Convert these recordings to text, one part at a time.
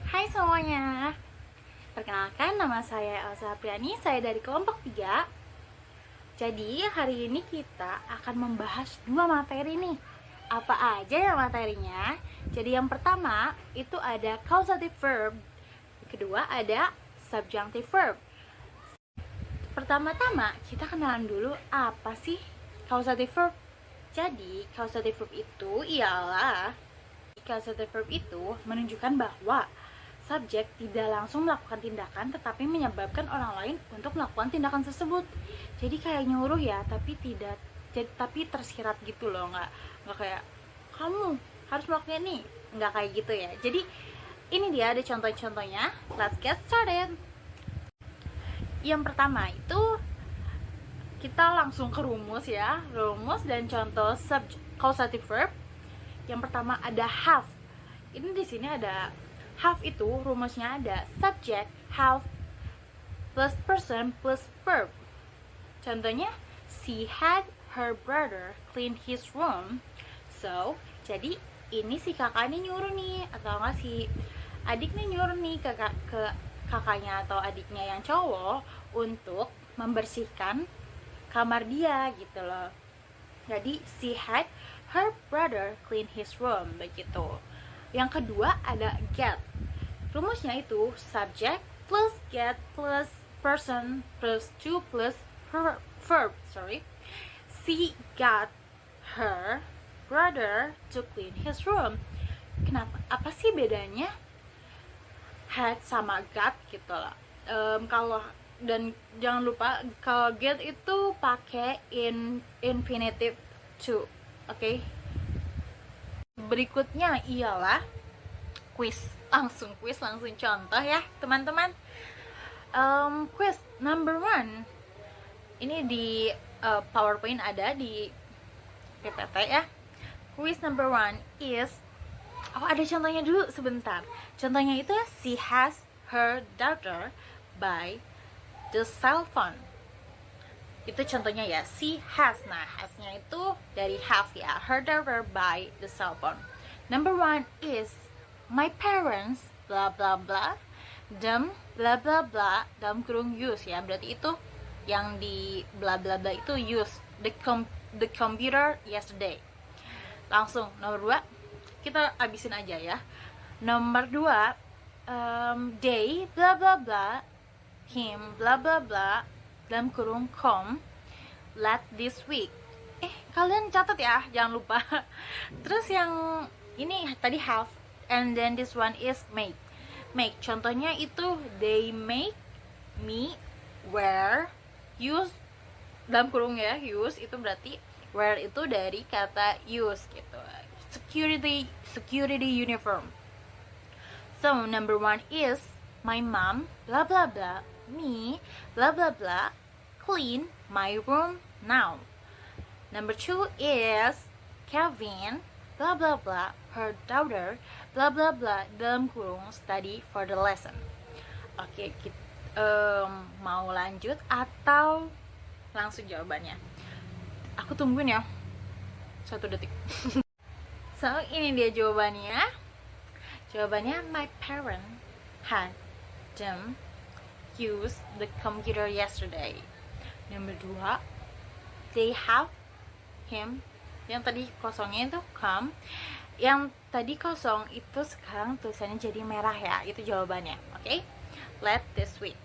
Hai semuanya, perkenalkan nama saya Elsa Apriani, saya dari kelompok 3. Jadi hari ini kita akan membahas dua materi nih. Apa aja ya materinya? Jadi yang pertama itu ada causative verb, kedua ada subjunctive verb. Pertama-tama kita kenalan dulu apa sih causative verb. Jadi causative verb itu ialah causative verb itu menunjukkan bahwa subjek tidak langsung melakukan tindakan tetapi menyebabkan orang lain untuk melakukan tindakan tersebut. Jadi kayak nyuruh ya, tapi tersirat gitu loh, nggak kayak kamu harus melakukan ini, nggak kayak gitu ya. Jadi ini dia ada contoh-contohnya. Let's get started. Yang pertama itu kita langsung ke rumus ya, rumus dan contoh causative verb. Yang pertama ada have. Ini di sini ada have, itu rumusnya ada subject have plus person plus verb. Contohnya, she had her brother clean his room. So, jadi ini si kakaknya nyuruh nih, atau enggak si adiknya nyuruh nih ke kakaknya atau adiknya yang cowok untuk membersihkan kamar dia gitu loh. Jadi she had her brother clean his room, begitu. Yang kedua ada get. Rumusnya itu subject plus get plus person plus to plus verb. She got her brother to clean his room. Kenapa? Apa sih bedanya had sama got gitu lah. Dan jangan lupa kalau get itu pakai infinitive to. Oke. Berikutnya ialah quiz. Langsung contoh ya teman-teman. Quiz number 1. Ini di PowerPoint ada di PPT ya. Quiz number 1 is, ada contohnya dulu sebentar. Contohnya itu she has her daughter by the cell phone. Itu contohnya ya, she has. Nah, has-nya itu dari have ya, her daughter by the cell phone. Number 1 is my parents bla bla bla them bla bla bla dalam kurung use ya, berarti itu yang di bla bla bla itu use the computer yesterday. Langsung nomor 2 kita abisin aja ya. Nomor 2, they bla bla bla him bla bla bla dalam kurung come late this week. Kalian catat ya, jangan lupa. Terus yang ini tadi have, and then this one is make. Contohnya itu they make me wear use dalam kurung ya, use itu berarti wear itu dari kata use gitu. Security uniform. So number 1 is my mom blah blah blah me blah blah blah clean my room now. Number 2 is Kevin blah blah blah her daughter blah blah blah dalam kurung study for the lesson. Oke, kita mau lanjut atau langsung jawabannya? Aku tungguin ya 1 detik. So ini dia jawabannya. Jawabannya my parent had them use the computer yesterday. Number 2, they have him. Yang tadi kosongnya itu come, yang tadi kosong itu sekarang tulisannya jadi merah ya, itu jawabannya. Oke, let this week.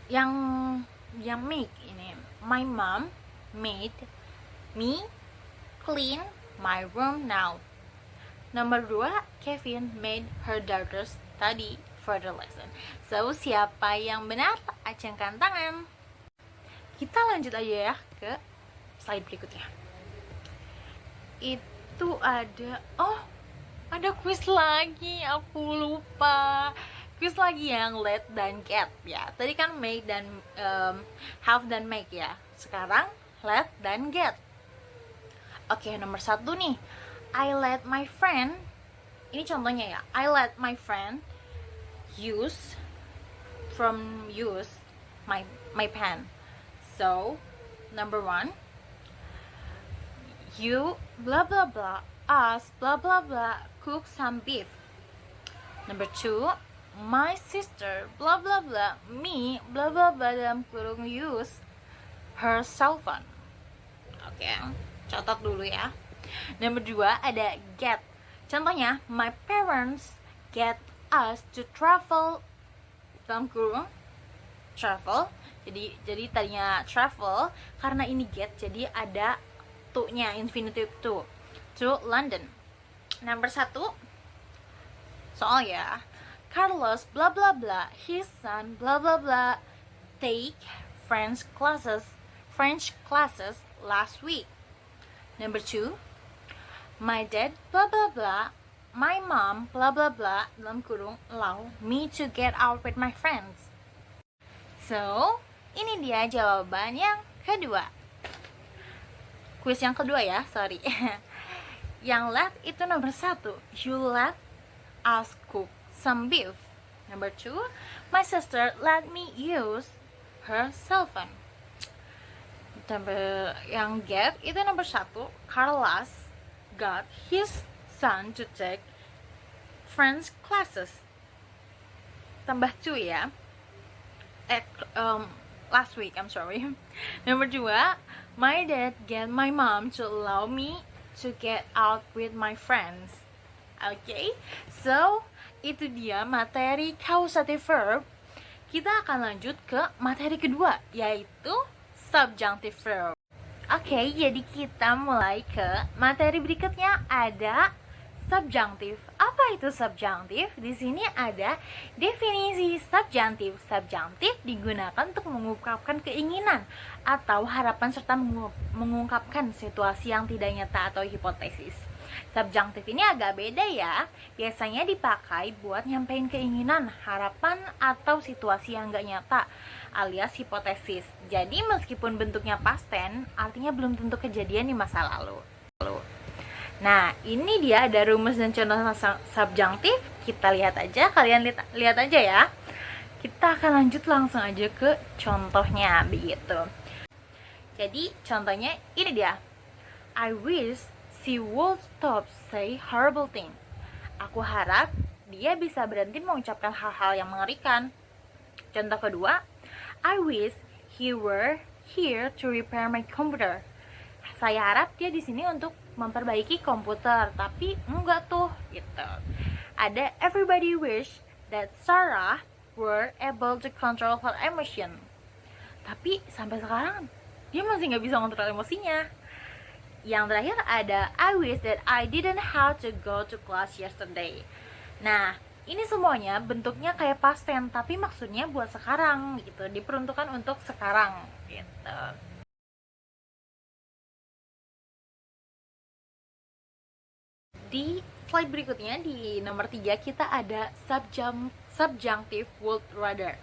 Yang make ini, my mom made me clean my room now. Nomor 2, Kevin made her daughter study for the lesson. So siapa yang benar? Acungkan tangan. Kita lanjut aja ya ke slide berikutnya. Itu ada quiz lagi, aku lupa. Quiz lagi yang let dan get ya. Tadi kan make dan have dan make ya. Sekarang let dan get. Oke, nomor 1 nih. I let my friend, ini contohnya ya, I let my friend use my pen. So number 1, you blah blah blah us blah blah blah cook some beef. Number 2, my sister blah blah blah me blah blah blah dalam kurung use her cell phone. Oke, catat dulu ya. Number 2 ada get. Contohnya, my parents get us to travel dalam kurung travel. Jadi tadinya travel, karena ini get jadi ada to-nya, infinitive to London. Number 1 soal ya. Carlos blah blah blah his son blah blah blah take French classes last week. Number 2, my dad blah blah blah my mom blah blah blah dalam kurung allow me to get out with my friends. So, ini dia jawaban yang kedua. Kuis yang kedua ya, sorry. Yang let itu nomor 1, you let us cook some beef. Number 2, my sister let me use her cell phone. Yang get itu nomor 1, Carlos got his son to take French classes. Tambah 2 ya. Last week, I'm sorry. Number 2, my dad get my mom to allow me to get out with my friends. Okay, so itu dia materi causative verb. Kita akan lanjut ke materi kedua, yaitu subjunctive verb. Oke, jadi kita mulai ke materi berikutnya, ada subjunctive. Apa itu subjunctive? Di sini ada definisi subjunctive. Subjunctive digunakan untuk mengungkapkan keinginan atau harapan serta mengungkapkan situasi yang tidak nyata atau hipotesis. Subjunctive ini agak beda ya. Biasanya dipakai buat nyampein keinginan, harapan, atau situasi yang gak nyata alias hipotesis. Jadi meskipun bentuknya past tense, artinya belum tentu kejadian di masa lalu. Nah, ini dia ada rumus dan contoh subjunctive. Kita lihat aja, kalian lihat aja ya. Kita akan lanjut langsung aja ke contohnya begitu. Jadi contohnya ini dia. I wish she would stop say horrible thing. Aku harap dia bisa berhenti mengucapkan hal-hal yang mengerikan. Contoh kedua, I wish he were here to repair my computer. Saya harap dia di sini untuk memperbaiki komputer, tapi enggak tuh gitu. Ada everybody wish that Sarah were able to control her emotion. Tapi sampai sekarang dia masih nggak bisa kontrol emosinya. Yang terakhir ada I wish that I didn't have to go to class yesterday. Nah, ini semuanya bentuknya kayak past tense, tapi maksudnya buat sekarang gitu, diperuntukkan untuk sekarang gitu. Di slide berikutnya, di nomor 3 kita ada subjunctive would rather.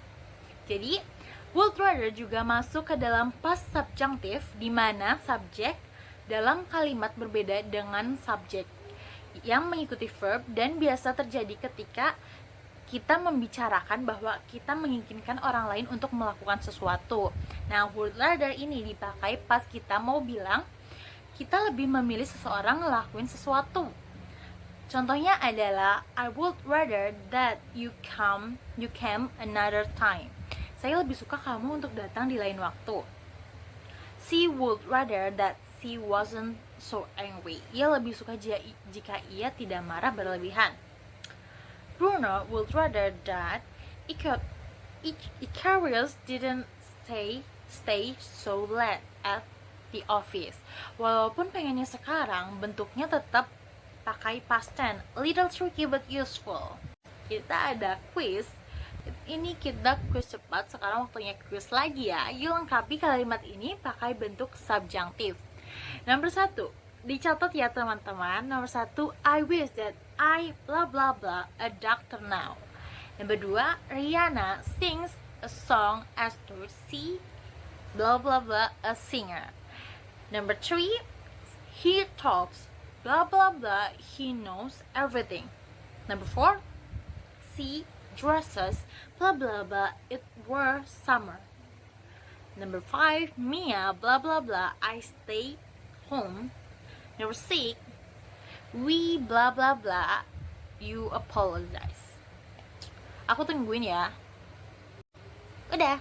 Jadi, would rather juga masuk ke dalam past subjunctive, di mana subjek dalam kalimat berbeda dengan subjek yang mengikuti verb, dan biasa terjadi ketika kita membicarakan bahwa kita menginginkan orang lain untuk melakukan sesuatu. Nah, would rather ini dipakai pas kita mau bilang kita lebih memilih seseorang ngelakuin sesuatu. Contohnya adalah I would rather that you came another time. Saya lebih suka kamu untuk datang di lain waktu. She would rather that she wasn't so angry. Ia lebih suka jika ia tidak marah berlebihan. Bruno would rather that Icarus didn't stay so late at the office. Walaupun pengennya sekarang, bentuknya tetap pakai past tense. A little tricky but useful. Kita ada quiz. Ini kita quiz cepat. Sekarang waktunya quiz lagi ya. Yuk lengkapi kalimat ini pakai bentuk subjunctive. Nomor 1, dicatat ya teman-teman. Nomor 1, I wish that I blah blah blah a doctor now. Nomor 2, Rihanna sings a song as to see blah blah blah a singer. Number 3, he talks blah blah blah, he knows everything. Number 4, she dresses blah blah blah, it were summer. Number 5, Mia blah blah blah, I stay home. Number 6, we blah blah blah, you apologize. Aku tungguin ya. Udah.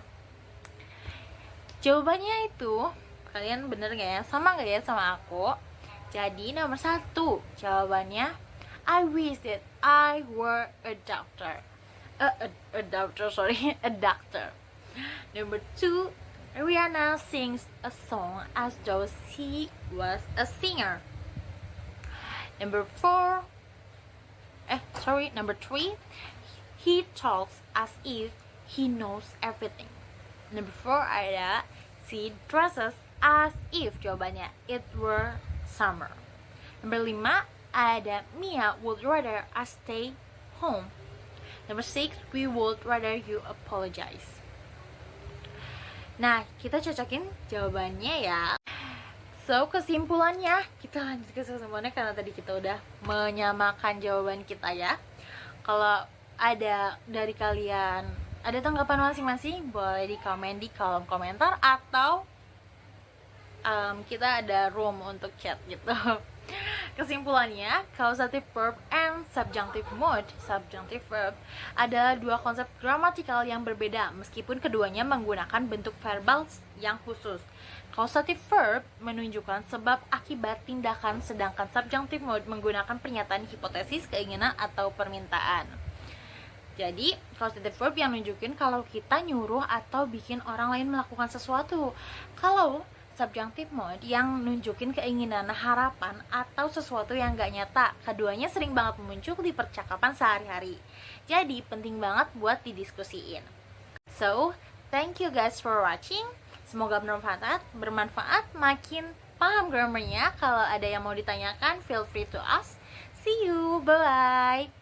Jawabannya itu, kalian bener gak ya? Sama gak ya sama aku? Jadi nomor 1 jawabannya, I wish that I were a doctor. A doctor, sorry, a doctor. Number 2, Rihanna sings a song as though she was a singer. Number 3, he talks as if he knows everything. Number 4 ada she dresses as if, jawabannya, it were summer. Number 5 ada Mia would rather us stay home. Number 6, we would rather you apologize. Nah, kita cocokin jawabannya ya. So, kesimpulannya, kita lanjut ke kesimpulannya karena tadi kita udah menyamakan jawaban kita ya. Kalau ada dari kalian ada tanggapan masing-masing, boleh di komen di kolom komentar atau kita ada room untuk chat gitu. Kesimpulannya, causative verb and subjunctive mood, subjunctive verb, adalah dua konsep gramatikal yang berbeda meskipun keduanya menggunakan bentuk verbal yang khusus. Causative verb menunjukkan sebab akibat tindakan, sedangkan subjunctive mood menggunakan pernyataan hipotesis, keinginan, atau permintaan. Jadi, causative verb yang nunjukin kalau kita nyuruh atau bikin orang lain melakukan sesuatu. Kalau subjunctive mode yang nunjukin keinginan, harapan, atau sesuatu yang gak nyata. Keduanya sering banget muncul di percakapan sehari-hari. Jadi, penting banget buat didiskusiin. So, thank you guys for watching. Semoga bermanfaat, makin paham grammarnya. Kalau ada yang mau ditanyakan, feel free to ask. See you, bye-bye.